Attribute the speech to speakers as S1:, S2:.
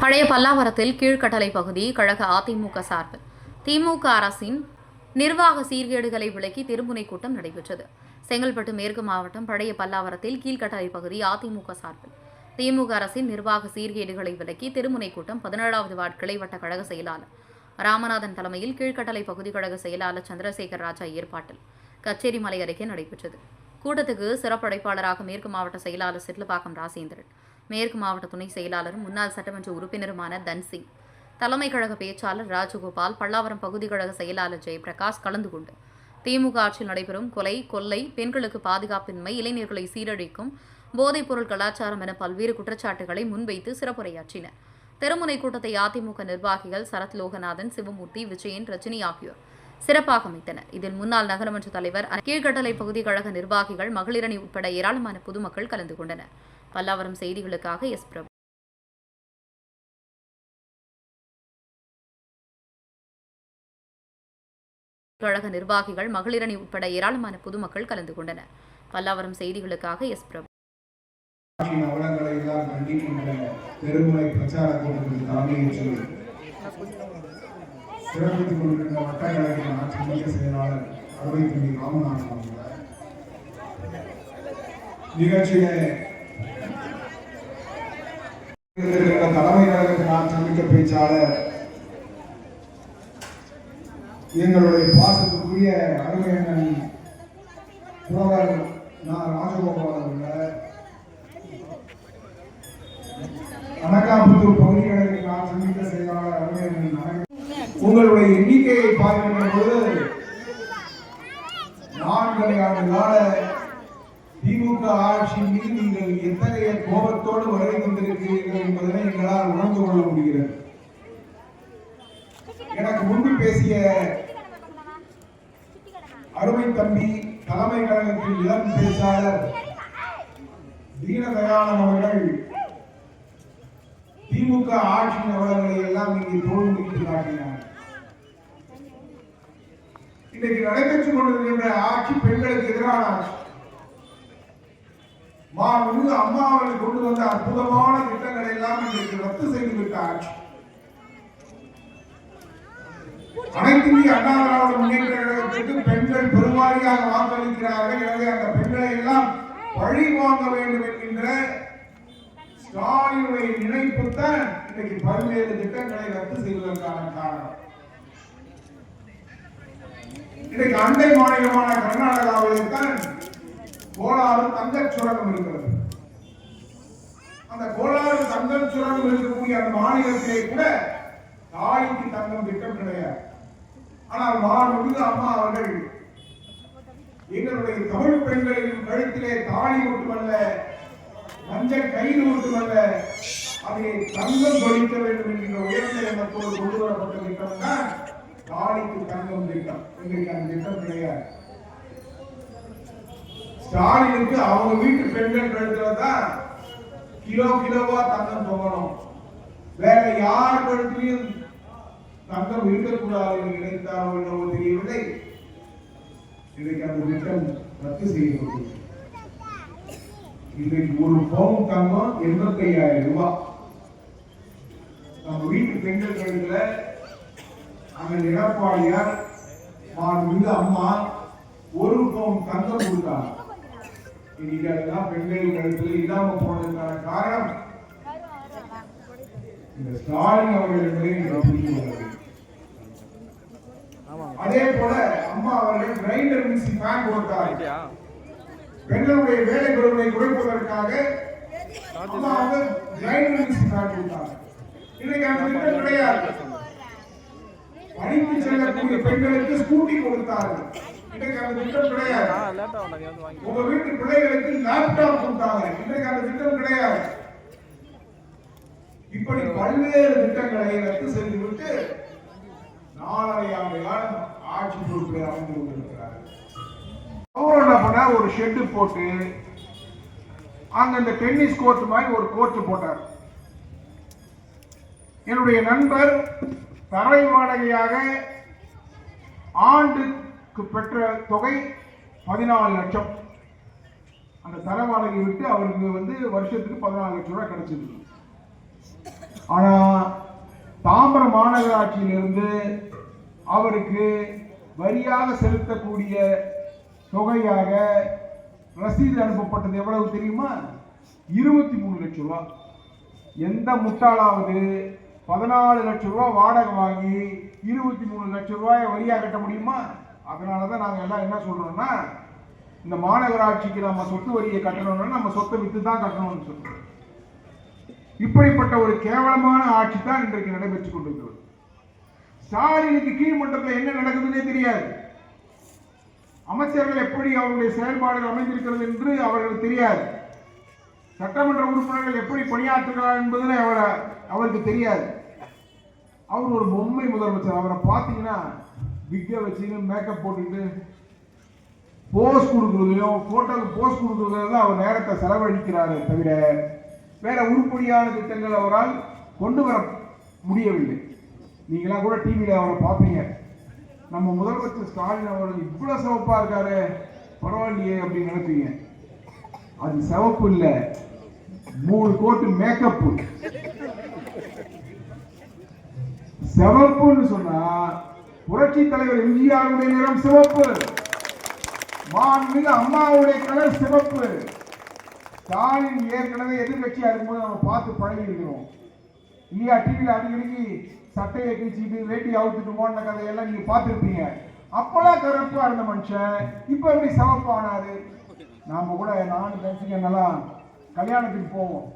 S1: பழைய பல்லாவரத்தில் கீழ்கட்டளை பகுதி கழக அதிமுக சார்பில் திமுக அரசின் நிர்வாக சீர்கேடுகளை விளக்கி திருமுனை கூட்டம் நடைபெற்றது. செங்கல்பட்டு மேற்கு மாவட்டம் பழைய பல்லாவரத்தில் கீழ்கட்டளை பகுதி அதிமுக சார்பில் திமுக அரசின் நிர்வாக சீர்கேடுகளை விளக்கி திருமுனை கூட்டம் 17வது வார்டு கிளைவட்ட கழக செயலாளர் ராமநாதன் தலைமையில் கீழ்கட்டளை பகுதி கழக செயலாளர் சந்திரசேகர் ராஜா ஏற்பாட்டில் கச்சேரிமலை அருகே நடைபெற்றது. கூட்டத்துக்கு சிறப்பு அழைப்பாளராக மேற்கு மாவட்ட செயலாளர் சிட்லப்பாக்கம் ராசேந்திரன், மேற்கு மாவட்ட துணை செயலாளரும் முன்னாள் சட்டமன்ற உறுப்பினருமான தன்சிங், தலைமை கழக பேச்சாளர் ராஜகோபால், பல்லாவரம் பகுதி கழக செயலாளர் ஜெயபிரகாஷ் கலந்து கொண்டு திமுக ஆட்சியில் நடைபெறும் கொலை, கொள்ளை, பெண்களுக்கு பாதுகாப்பின்மை, இளைஞர்களை சீரழிக்கும் போதைப்பொருள் கலாச்சாரம் என பல்வேறு குற்றச்சாட்டுகளை முன்வைத்து சிறப்புரையாற்றினர். தெருமுனை கூட்டத்தை அதிமுக நிர்வாகிகள் சரத் லோகநாதன், சிவமூர்த்தி, விஜயன், ரஜினி ஆகியோர் சிறப்பாக அமைத்தனர். இதில் முன்னாள் நகரமன்ற தலைவர், கீழ்கட்டளை பகுதி கழக நிர்வாகிகள், மகளிரணி உட்பட ஏராளமான பொதுமக்கள் கலந்து கொண்டனர். பல்லாவரம் செய்திகளுக்காக எஸ். பிரபு. கழக நிர்வாகிகள், மகளிரணி உட்பட ஏராளமான பொதுமக்கள் கலந்து கொண்டனர். பல்லாவரம் செய்திகளுக்காக எஸ். பிரபு.
S2: பெருமுறை பிரச்சார கூட்டத்தில் தலைமையேற்று சிறப்பித்துக் கொண்டிருந்த வட்டக்கழக ஆட்சி செயலாளர் அறுவை தம்பி ராமநாதன் அவர்கள் நிகழ்ச்சியிலே தலைமை கழகத்தின் ஆட்சி பேச்சாளர் எங்களுடைய பாசத்துக்குரிய அருமையண்ணன் புலவர் ராஜகோபால் அவர்கள், அனகாபுத்தூர் பகுதி கழகத்தின் ஆட்சி செயலாளர் அருமையண்ணன், உங்களுடைய எண்ணிக்கையை பார்க்கின்ற போது 4 ஆண்டு கால திமுக ஆட்சியின் மீது நீங்கள் எத்தகைய கோபத்தோடு வருகை தந்திருக்கிறீர்கள் என்பதனை எங்களால் உணர்ந்து கொள்ள முடிகிறது. எனக்கு முன்பு பேசிய அருமை தம்பி தலைமை கழகத்தின் இளம் பேச்சாளர் தீனதயாளன் அவர்கள் திமுக ஆட்சியின் அவர்களை எல்லாம் இங்கே தோல் முடித்து காட்டினார். இன்றைக்கு நடைபெற்றுக் கொண்டிருக்கின்ற ஆட்சி பெண்களுக்கு எதிரான ஆட்சி. மாண்புமிகு அம்மா அவர்கள் கொண்டு வந்த அற்புதமான திட்டங்களை எல்லாம் இன்றைக்கு ரத்து செய்துவிட்ட ஆட்சி. அனைத்து இந்திய அண்ணா திராவிட முன்னேற்ற கழகத்திற்கு பெண்கள் பெருவாரியாக வாக்களிக்கிறார்கள். எனவே அந்த பெண்களை எல்லாம் பழி வாங்க வேண்டும் என்கின்ற ஸ்டாலினுடைய நினைப்புத்தான் இன்றைக்கு பல்வேறு திட்டங்களை ரத்து செய்வதற்கான காரணம். இன்றைக்கு அண்டை மாநிலமான கர்நாடகாவில் தான் கோலாறு தங்கச் சுரங்கம் இருக்கிறது. அந்த கோலாறு தங்கச் சுரங்கம் இருக்கக்கூடிய அந்த மாநிலத்திலே கூட தாலிக்கு தங்கம் திட்டம் கிடையாது. ஆனால் மாண்புமிகு அம்மா அவர்கள் எங்களுடைய தமிழ் பெண்களின் கழுத்திலே தாலி மட்டுமல்ல, மஞ்சள் கயிறு மட்டுமல்ல, அதை தங்கம் தொழிக்க வேண்டும் என்கின்ற உயர்ந்த எண்ணத்தோடு கொண்டு வரப்பட்ட திட்டம் தான் தாலிக்கு தங்கம் திட்டம். இன்றைக்கு அந்த திட்டம் கிடையாது. ஸ்டாலினுக்கு அவங்க வீட்டு பெண்கள் கழுத்துல தான் கிலோவா தங்கம் தொங்கணும், வேற யார் கழுத்திலையும் தங்கம் இருக்கக்கூடாது என்று நினைத்தாரோ என்னவோ தெரியவில்லை. இன்றைக்கு அந்த திட்டம் ரத்து செய்யப்பட்டது. இன்றைக்கு ஒரு பவுன் தங்கம் 85,000 ரூபாய். நம்ம வீட்டு பெண்கள் கழுத்துல அங்க எடப்பாடியார் மாண்புமிகு அம்மா 1 பவுன் தங்கம் கொடுத்தாங்க. இன்னைக்கு அதெல்லாம் பெண்கள் கழுத்துல இல்லாம போனதுக்கான காரணம் இந்த ஸ்டாலின் அவர்கள் என்பதை புரிந்து. அதே போல அம்மா அவர்கள் கிரைண்டர் மிக்ஸி ஃபேன் கொடுத்தார்கள். பெண்களுடைய வேலை பொருளை குறைப்பதற்காக அம்மா அவர்கள் கிரைண்டர் மிக்ஸி ஃபேன் கொடுத்தாங்க. இன்னைக்கு அந்த திட்டம் கிடையாது. பணிக்கு செல்லக்கூடிய பெண்களுக்கு ஸ்கூட்டி கொடுத்தார்கள். இன்னைக்கு அந்த திட்டம் கிடையாது. உங்க வீட்டு பிள்ளைகளுக்கு லேப்டாப் கொடுத்தாங்க. இன்னைக்கு அந்த திட்டம் கிடையாது. இப்படி பல்வேறு திட்டங்களை ரத்து செய்துவிட்டு 4.5 ஆண்டு காலம் ஆட்சி பொறுப்பில் அமர்ந்து கொண்டிருக்கிறார். அவர் என்ன பண்ண, ஒரு ஷெட்டு போட்டு அங்க இந்த டென்னிஸ் கோர்ட் மாதிரி ஒரு கோர்ட் போட்டார். என்னுடைய நண்பர் தரை வாடகையாக ஆண்டுக்கு பெற்ற தொகை 14 லட்சம். அந்த தர வாடகை விட்டு அவருக்கு வருஷத்துக்கு 14 லட்சம் ரூபாய் கிடைச்சிருக்கு. ஆனா தாம்பரம் மாநகராட்சியிலிருந்து அவருக்கு வரியாக செலுத்தக்கூடிய தொகையாக ரசீது அனுப்பப்பட்டது எவ்வளவு தெரியுமா? 23 லட்சம் ரூபாய். எந்த முட்டாளாவது 14 லட்சம் ரூபாய் வாடகை வாங்கி 23 லட்சம் ரூபாயை வரியா கட்ட முடியுமா? அதனாலதான் நாங்க எல்லாம் என்ன சொல்றோம்னா, இந்த மாநகராட்சிக்கு நம்ம சொத்து வரியை கட்டணும்னா நம்ம சொத்தை வித்து தான் கட்டணும்னு சொல்றோம். இப்படிப்பட்ட ஒரு கேவலமான ஆட்சி தான் இன்றைக்கு நடைபெற்றுக் கொண்டிருக்கிறது. ஸ்டாலினுக்கு கீழ்மட்டத்தில் என்ன நடக்குதுன்னே தெரியாது. அமைச்சர்கள் எப்படி அவருடைய செயல்பாடுகள் அமைந்திருக்கிறது என்று அவர்களுக்கு தெரியாது. சட்டமன்ற உறுப்பினர்கள் எப்படி பணியாற்றுகிறார் என்பது அவருக்கு தெரியாது. அவர் ஒரு பொம்மை முதலமைச்சர். அவரை பார்த்தீங்கன்னா விக்க வச்சுன்னு மேக்கப் போட்டுட்டு போஸ் கொடுக்குறதுலையும் போட்டோக்கு போஸ் கொடுக்குறதுல அவர் நேரத்தை செலவழிக்கிறாரே தவிர வேற உருப்படியான திட்டங்கள் அவரால் கொண்டு வர முடியவில்லை. நீங்களாம் கூட டிவியில் அவரை பார்ப்பீங்க. நம்ம முதலமைச்சர் ஸ்டாலின் அவர்கள் இவ்வளவு சிவப்பா இருக்காரு, பரவாயில்லையே அப்படின்னு நினைப்பீங்க. அது சிவப்பு இல்லை, 3 கோட்டு மேக்கப். சிவப்புன்னு சொன்னா புரட்சி தலைவர் எம்ஜிஆருடைய நிறம் சிவப்பு, மாண்புமிகு அம்மாவுடைய கலர் சிவப்பு. ஸ்டாலின் ஏற்கனவே எதிர்கட்சியா இருக்கும்போது நம்ம பார்த்து பழகி இருக்கிறோம் இல்லையா? டிவியில் அடிக்கடிக்கு சட்டையை கிழிச்சிட்டு வேட்டி அவுத்துட்டு போன கதையெல்லாம் நீங்க பார்த்துருப்பீங்க. அப்பெல்லாம் கருப்பா இருந்த மனுஷன் இப்ப எப்படி சிவப்பானாரு? நாம கூட நானும் தரிசிக்கலாம் கல்யாணத்துக்கு போவோம்.